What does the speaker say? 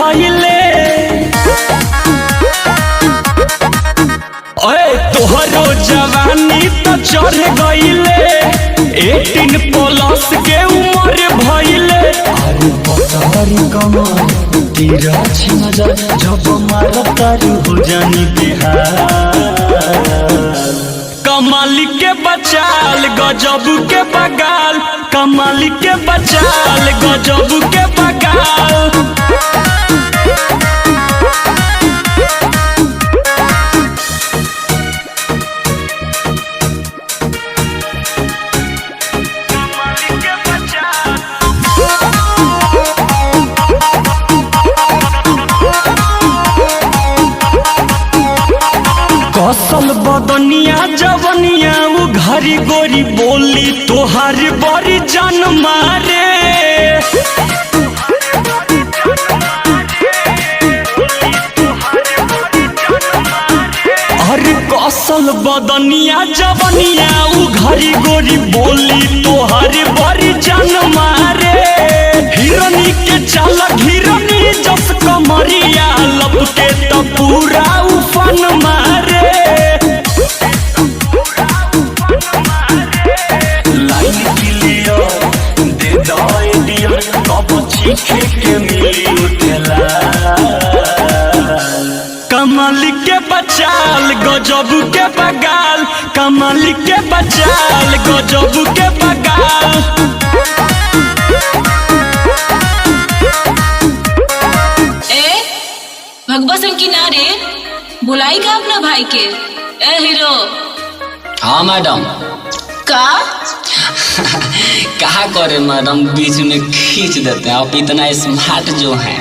धइले। ओए तोहरो जवानी तो चढ़ गइले, 18+ के उम्र भइले। अरे पतारी कमर तेरा छिमजा जब मारतारू हो जानी बिहार। कमाल के बचाल गजब के बगाल, कमाल के बचाल गजब के बगाल। कसल बदनिया जवनिया उ घरी गोरी बोली तोहार बड़ी जान मारे। अरे कसल बदनिया जवनिया उ घरी गोरी बोली तोहार बड़ी जान मारे। हिरनी के चाल हिरनी जस कमरिया लपके तो पूरा उफान मारे। लाइन क्लियर दे दो आइडिया कब चीखे के मिली उठला। कमाल के बचाल गजब के बगाल, कमाल के बचाल गजब के बगाल। भगवा सिंह किनारे बुलाई का अपना भाई के। ए हीरो। हाँ मैडम। का कहा करे मैडम, बीच में खींच देते हैं। आप इतना स्मार्ट जो हैं।